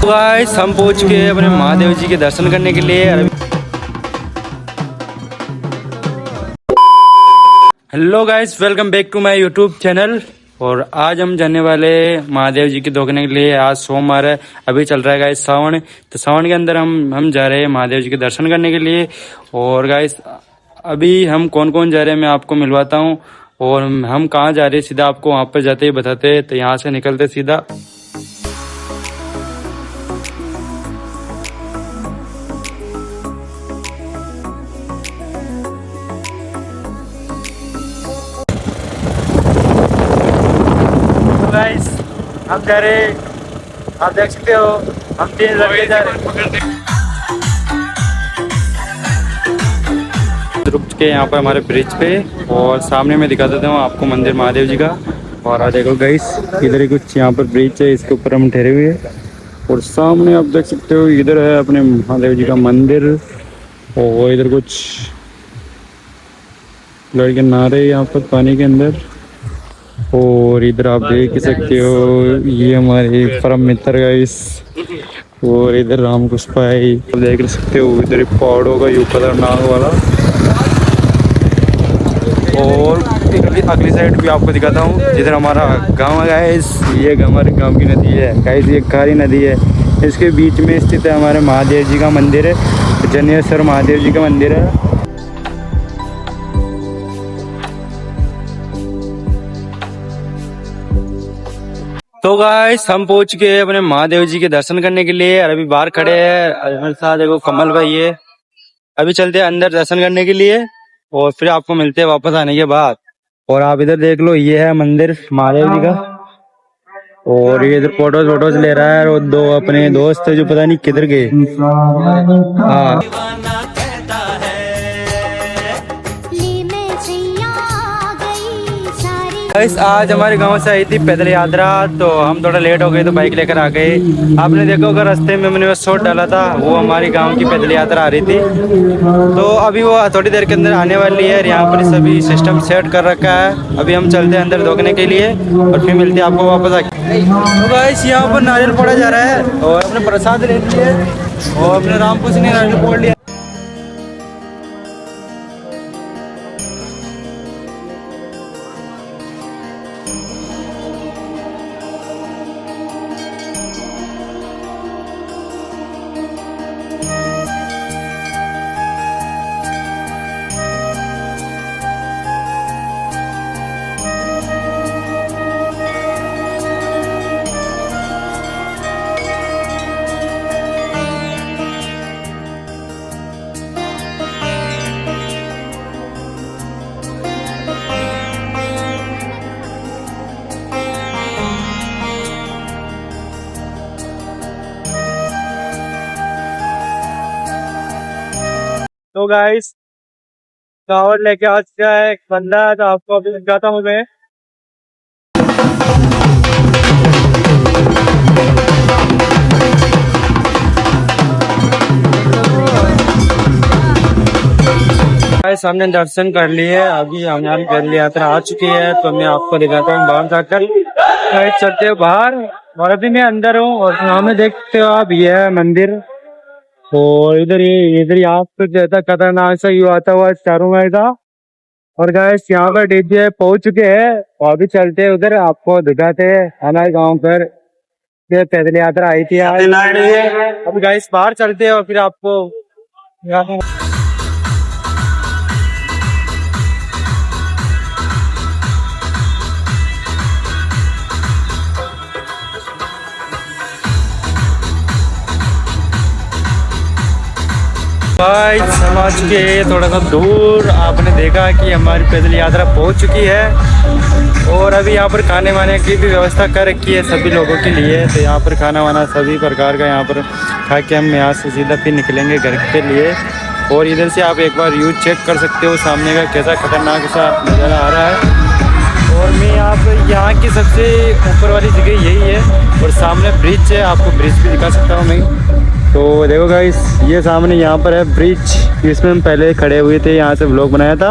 तो गाइस हम पहुंच चुके हैं अपने महादेव जी के दर्शन करने के लिए। Hello guys, welcome back to my YouTube channel. और आज हम जाने वाले महादेव जी के देखने के लिए। आज सोमवार है, अभी चल रहा है गाइस सावन। तो सावन के अंदर हम जा रहे हैं महादेव जी के दर्शन करने के लिए। और गाइस अभी हम कौन कौन जा रहे हैं मैं आपको मिलवाता हूँ। और हम कहाँ जा रहे हैं सीधा आपको वहाँ पर जाते ही बताते हैं। तो यहाँ से निकलते सीधा। गाइस हम जा रहे, आप देख सकते हो हम 3 लड़के जा रहे रुक के यहाँ पर हमारे ब्रिज पे। और सामने मैं दिखा देता हूँ आपको मंदिर महादेव जी का। और देखो गाइस इधर ही कुछ यहाँ पर ब्रिज है, इसके ऊपर हम ठहरे हुए हैं। और सामने आप देख सकते हो इधर है अपने महादेव जी का मंदिर। और इधर कुछ लड़के नहा रहे यहाँ पर पानी के अंदर। और इधर आप देख सकते हो ये हमारे परम मित्र गाइस। और इधर राम कुशपाई देख सकते हो, इधर पहाड़ों का यू खतरनाक वाला। और अगली साइड भी आपको दिखाता हूँ जिधर हमारा गांव है गाइस। ये हमारे गांव की नदी है गाइस, ये खारी नदी है। इसके बीच में स्थित है हमारे महादेव जी का मंदिर है, जनेश्वर महादेव जी का मंदिर है। तो गाइस हम पहुंच चुके हैं अपने महादेव जी के दर्शन करने के लिए। और अभी बाहर खड़े हैं हमारे साथ, देखो कमल भाई है। अभी चलते हैं अंदर दर्शन करने के लिए और फिर आपको मिलते हैं वापस आने के बाद। और आप इधर देख लो, ये है मंदिर महादेव जी का। और ये इधर फोटोज ले रहा है। और 2 अपने दोस्त है जो पता नहीं किधर गए। हाँ गाइस आज हमारे गांव से आई थी पैदल यात्रा, तो हम थोड़ा लेट हो गए तो बाइक लेकर आ गए। आपने देखा होगा रास्ते में मैंने शॉट डाला था, वो हमारी गांव की पैदल यात्रा आ रही थी। तो अभी वो थोड़ी देर के अंदर आने वाली है। यहाँ पर सभी सिस्टम सेट कर रखा है। अभी हम चलते हैं अंदर धोखने के लिए और फिर मिलते हैं आपको वापस आके। तो गाइस यहाँ पर नारियल फोड़ा जा रहा है और अपने प्रसाद ले लिए और अपने रामपुर ने नारियल फोड़ लिया। तो गाइस कावड़ लेके आ चुका है एक बंदा, तो आपको अभी दिखाता हूँ मैं। गाइस हमने दर्शन कर लिए, अभी हमारी पैदल यात्रा आ चुकी है। तो मैं आपको दिखाता हूँ बाहर जाकर। गाइस चलते हैं बाहर और अभी मैं अंदर हूँ। और सामने देखते हो आप, ये है मंदिर। और इधर यहाँ पे जैसा खतरनाक सा यू आता हुआ चारों में था। और गाइस यहाँ पर डीजे पहुंच चुके हैं और अभी चलते हैं उधर, आपको दिखाते हैं हमारे गांव पर ये पैदल यात्रा आई थी आज। अभी गाइस बाहर चलते हैं और फिर आपको हम आ चुके हैं थोड़ा सा दूर। आपने देखा कि हमारी पैदल यात्रा पहुंच चुकी है। और अभी यहाँ पर खाने वाने की भी व्यवस्था कर रखी है सभी लोगों के लिए। तो यहाँ पर खाना वाना सभी प्रकार का यहाँ पर खा के हम यहाँ से सीधा फिर निकलेंगे घर के लिए। और इधर से आप एक बार व्यू चेक कर सकते हो सामने का कैसा खतरनाक सा नज़ारा आ रहा है। और मैं यहाँ की सबसे ऊपर वाली जगह यही है। और सामने ब्रिज है, आपको ब्रिज भी दिखा सकता हूँ मैं। तो देखो गाइस ये सामने यहाँ पर है ब्रिज, जिसमें हम पहले खड़े हुए थे, यहाँ से व्लॉग बनाया था।